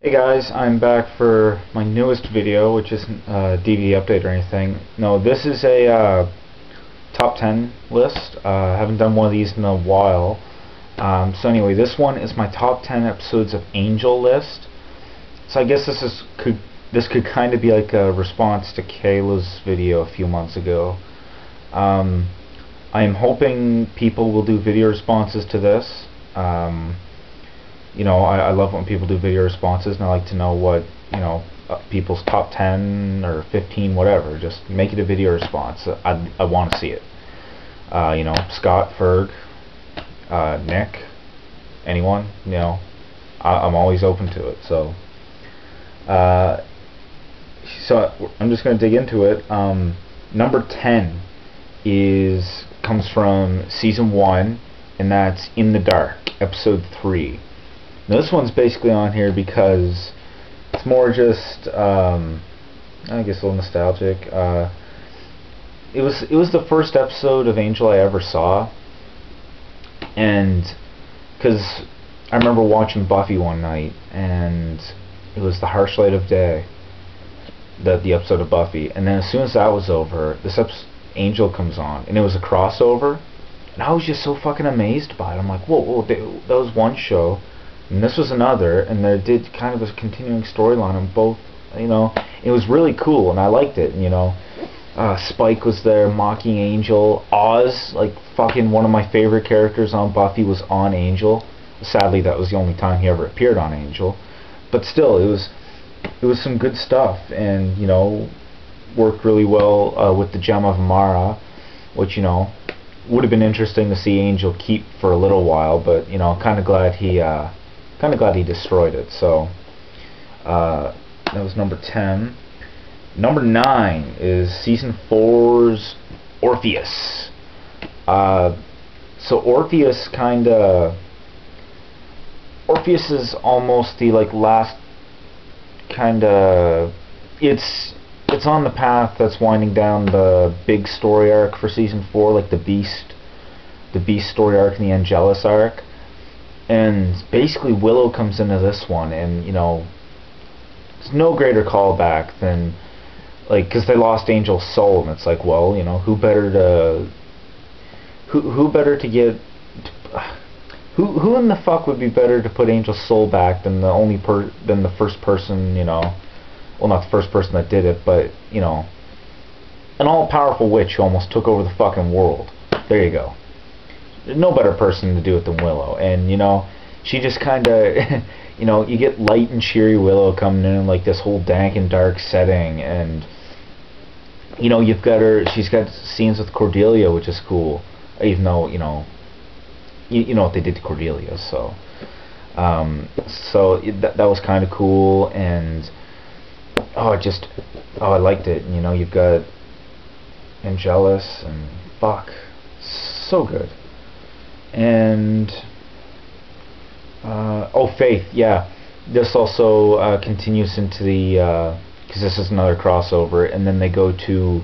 Hey guys, I'm back for my newest video, which isn't a DVD update or anything. No, this is a top 10 list. I haven't done one of these in a while. So anyway, this one is my top 10 episodes of Angel list. So I guess this could kind of be like a response to Kayla's video a few months ago. I'm hoping people will do video responses to this. I love when people do video responses, and I like to know what, people's top 10 or 15, whatever. Just make it a video response. I want to see it. Scott, Ferg, Nick, anyone, I'm always open to it. So I'm just going to dig into it. Number 10 comes from season 1, and that's In the Dark, episode 3. Now this one's basically on here because it's more just, I guess, a little nostalgic. It was the first episode of Angel I ever saw, and because I remember watching Buffy one night, and it was The Harsh Light of Day, the episode of Buffy, and then as soon as that was over, this Angel comes on, and it was a crossover, and I was just so fucking amazed by it. I'm like, whoa, that was one show. And this was another, and they did kind of a continuing storyline on both. It was really cool, and I liked it. Spike was there mocking Angel. Oz, like fucking one of my favorite characters on Buffy, was on Angel. Sadly, that was the only time he ever appeared on Angel. But still, it was some good stuff, and worked really well with the Gem of Amara, which would have been interesting to see Angel keep for a little while, but kind of glad he destroyed it. So that was number 10. Number 9 is season 4's Orpheus. So Orpheus is almost the last it's on the path that's winding down the big story arc for season 4, like the Beast story arc and the Angelus arc. And basically Willow comes into this one, and there's no greater callback than because they lost Angel's soul, and it's like, well, who better to get who in the fuck would be better to put Angel's soul back than the first person, well, not the first person that did it, but an all-powerful witch who almost took over the fucking world. There you go. No better person to do it than Willow. And she just kind of you get light and cheery Willow coming in like this whole dank and dark setting, and you've got she's got scenes with Cordelia, which is cool, even though you know what they did to Cordelia. So that was kind of cool, and I liked it. And you've got Angelus, and fuck, so good. And Faith, yeah. This also continues into the because this is another crossover, and then they go to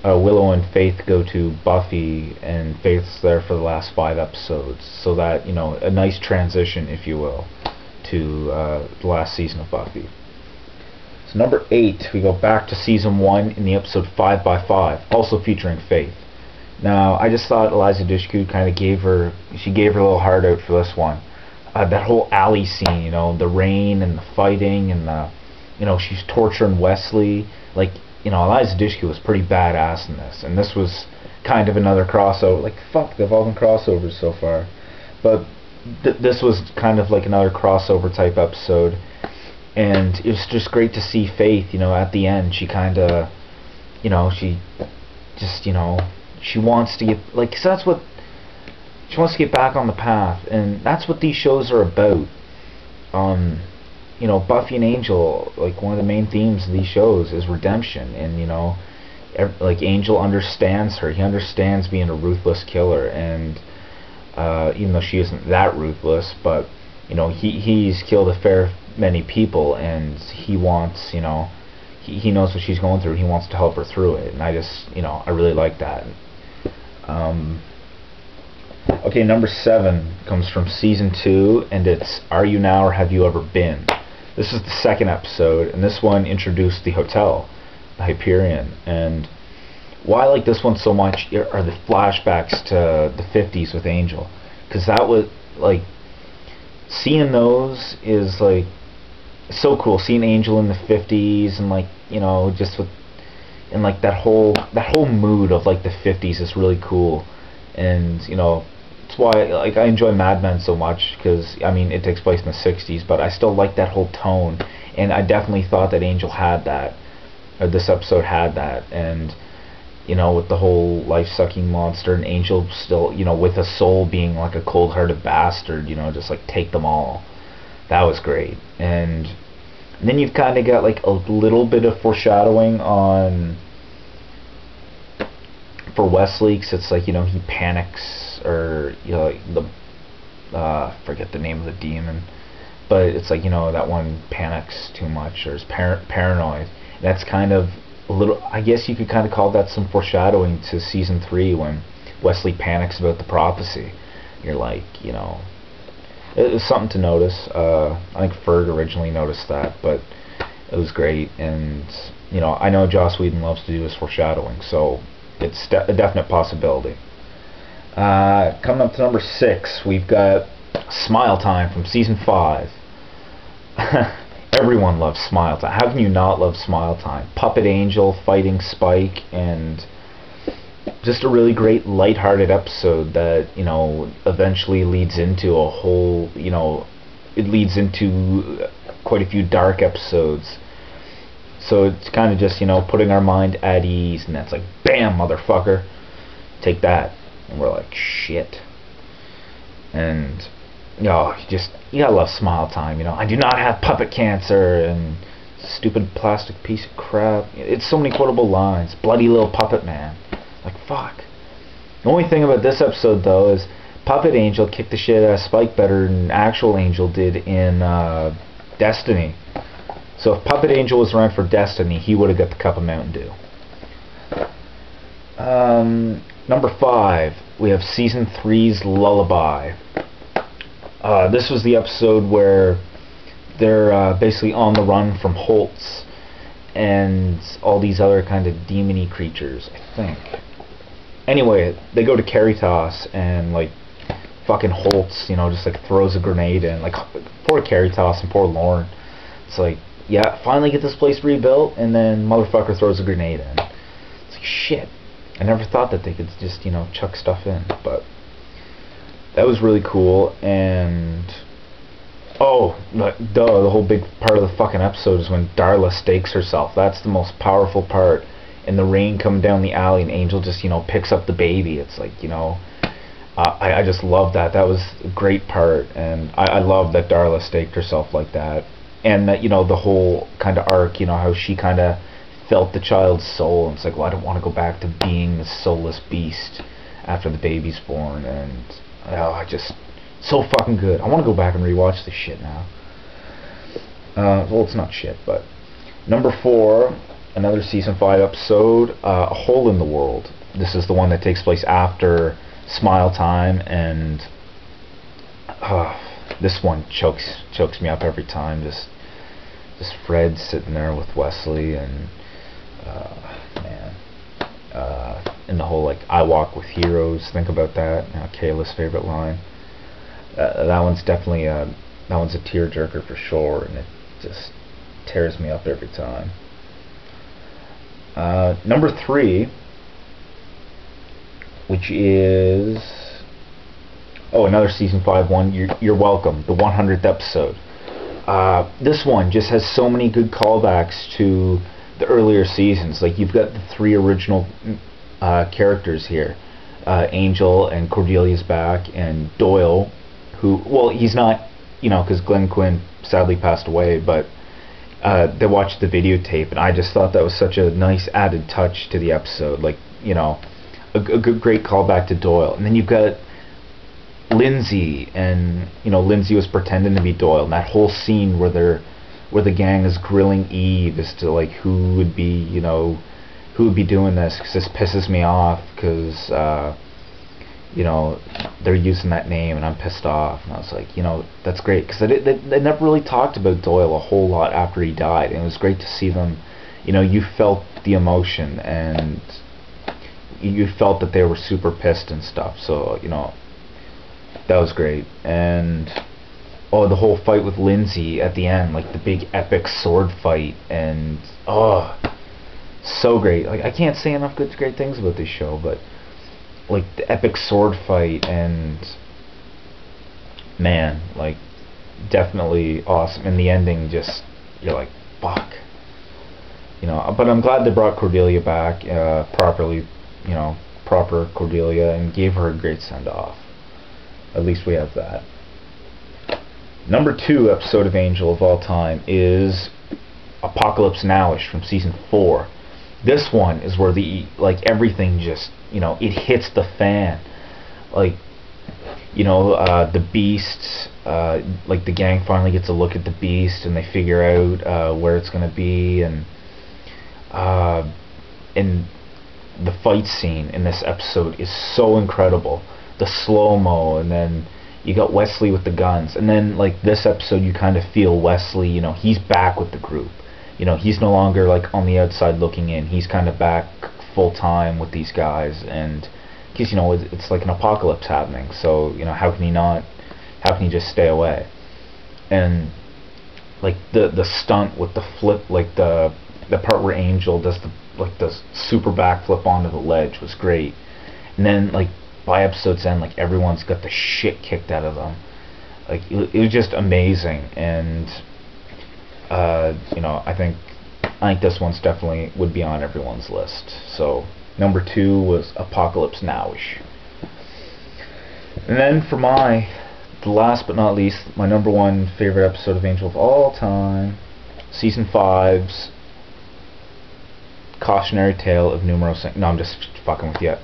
Willow and Faith go to Buffy, and Faith's there for the last 5 episodes. So that a nice transition, if you will, to the last season of Buffy. So number 8, we go back to season 1 in the episode 5 by 5, also featuring Faith. Now, I just thought Eliza Dushku kind of gave her a little heart out for this one. That whole alley scene, the rain and the fighting, and she's torturing Wesley. Eliza Dushku was pretty badass in this, and this was kind of another crossover. Fuck, they've all been crossovers so far, but this was kind of like another crossover type episode, and it was just great to see Faith. At the end, she kind of, she just, she wants to get she wants to get back on the path, and that's what these shows are about. Buffy and Angel, one of the main themes of these shows is redemption, and Angel understands her. He understands being a ruthless killer, and even though she isn't that ruthless, but he's killed a fair many people, and he wants, he knows what she's going through. He wants to help her through it, and I just, I really like that. Okay, number 7 comes from season 2, and it's Are You Now or Have You Ever Been? This is the second episode, and this one introduced the hotel, the Hyperion. And why I like this one so much are the flashbacks to the 50s with Angel, because that was like, seeing those is like so cool. Seeing Angel in the 50s, and like, you know, just with, and like that whole mood of like the 50s is really cool. And you know, that's why like I enjoy Mad Men so much, because I mean it takes place in the 60s, but I still like that whole tone. And I definitely thought that Angel had that, or this episode had that. And you know, with the whole life-sucking monster, and Angel still, you know, with a soul, being like a cold-hearted bastard, you know, just like take them all. That was great. And then you've kind of got like a little bit of foreshadowing on for Wesley, because it's like, you know, he panics, or you know, the forget the name of the demon, but it's like, you know, that one panics too much, or is paranoid. And that's kind of a little, I guess you could kind of call that some foreshadowing to season 3, when Wesley panics about the prophecy. You're like, you know, it was something to notice. I think Ferg originally noticed that, but it was great. And you know, I know Joss Whedon loves to do his foreshadowing, so it's a definite possibility. Coming up to number 6, we've got Smile Time from season 5. Everyone loves Smile Time. How can you not love Smile Time? Puppet Angel fighting Spike, and just a really great lighthearted episode that, you know, eventually leads into a whole, you know, it leads into quite a few dark episodes. So it's kind of just, you know, putting our mind at ease, and that's like, bam, motherfucker, take that. And we're like, shit. And you know, you gotta love Smile Time. You know, I do not have puppet cancer, and stupid plastic piece of crap. It's so many quotable lines. Bloody little puppet man. Like, fuck. The only thing about this episode, though, is Puppet Angel kicked the shit out of Spike better than actual Angel did in Destiny. So if Puppet Angel was around for Destiny, he would have got the cup of Mountain Dew. Number 5, we have season 3's Lullaby. This was the episode where they're basically on the run from Holtz and all these other kind of demony creatures, I think. Anyway, they go to Caritas, and like fucking Holtz, you know, just like throws a grenade in. Like, poor Caritas and poor Lauren. It's like, yeah, finally get this place rebuilt, and then motherfucker throws a grenade in. It's like, shit. I never thought that they could just, you know, chuck stuff in, but that was really cool. And oh, the whole big part of the fucking episode is when Darla stakes herself. That's the most powerful part. And the rain coming down the alley, and Angel just, you know, picks up the baby. It's like, you know, I just love that. That was a great part, and I love that Darla staked herself like that. And that, you know, the whole kind of arc, you know, how she kind of felt the child's soul, and it's like, well, I don't want to go back to being this soulless beast after the baby's born. And I just, so fucking good. I want to go back and rewatch this shit now. Well, it's not shit, but number 4, another season 5 episode, A Hole in the World. This is the one that takes place after Smile Time, and this one chokes me up every time. Just Fred sitting there with Wesley, and man, and the whole like, I walk with heroes. Think about that. You know, Kayla's favorite line. That one's definitely that one's a tearjerker for sure, and it just tears me up every time. Number 3, which is another season 5 one. You're welcome. The 100th episode. This one just has so many good callbacks to the earlier seasons. Like, you've got the 3 original characters here. Angel and Cordelia's back, and Doyle, who, well, he's not, you know, because Glenn Quinn sadly passed away, but they watched the videotape, and I just thought that was such a nice added touch to the episode. Like, you know, a great callback to Doyle. And then you've got Lindsay, and you know, Lindsay was pretending to be Doyle, and that whole scene where the gang is grilling Eve as to like who would be, you know, who would be doing this, because this pisses me off, because you know, they're using that name and I'm pissed off. And I was like, you know, that's great, because they never really talked about Doyle a whole lot after he died, and it was great to see them. You know, you felt the emotion, and you felt that they were super pissed and stuff. So, you know, that was great. And oh, the whole fight with Lindsay at the end, like the big epic sword fight, and oh, so great. Like, I can't say enough great things about this show, but like the epic sword fight, and man, like, definitely awesome. And the ending, just, you're like, fuck. You know, but I'm glad they brought Cordelia back properly, you know, proper Cordelia, and gave her a great send-off. At least we have that. Number 2 episode of Angel of all time is Apocalypse Now-ish from season 4. This one is where like, everything just, you know, it hits the fan. Like, you know, the Beast, like, the gang finally gets a look at the Beast, and they figure out where it's gonna be, and the fight scene in this episode is so incredible. The slow-mo, and then you got Wesley with the guns, and then, like, this episode you kind of feel Wesley, you know, he's back with the group. You know, he's no longer, like, on the outside looking in. He's kind of back full-time with these guys, and because, you know, it's like an apocalypse happening, so, you know, how can he just stay away? And, like, the stunt with the flip, like, the part where Angel does the super backflip onto the ledge was great. And then, like, by episode's end, like, everyone's got the shit kicked out of them. Like, it was just amazing. And you know, I think this one's definitely would be on everyone's list. So number 2 was Apocalypse Now-ish. And then for the last but not least, my number 1 favorite episode of Angel of all time, season 5's Cautionary Tale of Numero 6. No, I'm just fucking with you.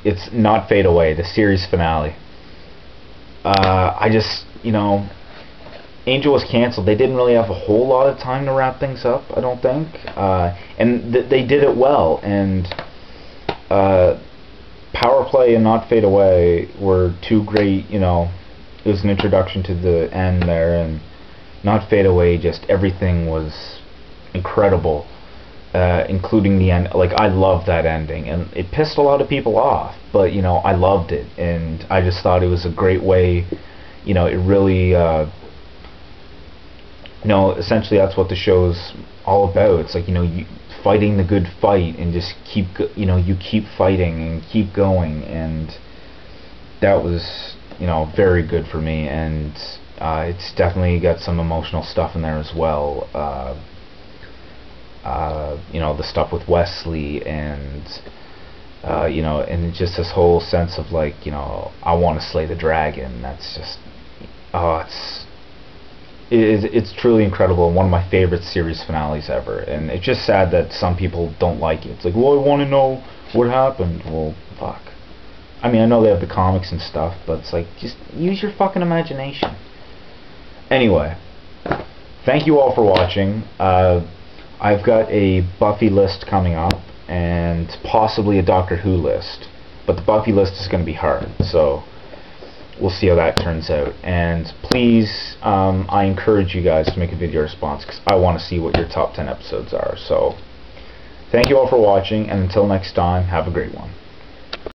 It's Not Fade Away, the series finale. I just, you know, Angel was canceled. They didn't really have a whole lot of time to wrap things up, I don't think. And they did it well. And Power Play and Not Fade Away were 2 great, you know, it was an introduction to the end there. And Not Fade Away, just everything was incredible. Including the end. Like, I loved that ending, and it pissed a lot of people off, but, you know, I loved it, and I just thought it was a great way, you know, it really, you know, essentially that's what the show's all about. It's like, you know, you fighting the good fight, and just you know, you keep fighting and keep going, and that was, you know, very good for me. And it's definitely got some emotional stuff in there as well. You know, the stuff with Wesley, and you know, and just this whole sense of, like, you know, I want to slay the dragon. That's just, oh, it's truly incredible, and one of my favorite series finales ever. And it's just sad that some people don't like it. It's like, well, I want to know what happened. Well, fuck. I mean, I know they have the comics and stuff, but it's like, just use your fucking imagination. Anyway, thank you all for watching. I've got a Buffy list coming up, and possibly a Doctor Who list, but the Buffy list is going to be hard, so we'll see how that turns out. And please, I encourage you guys to make a video response, because I want to see what your top 10 episodes are. So thank you all for watching, and until next time, have a great one.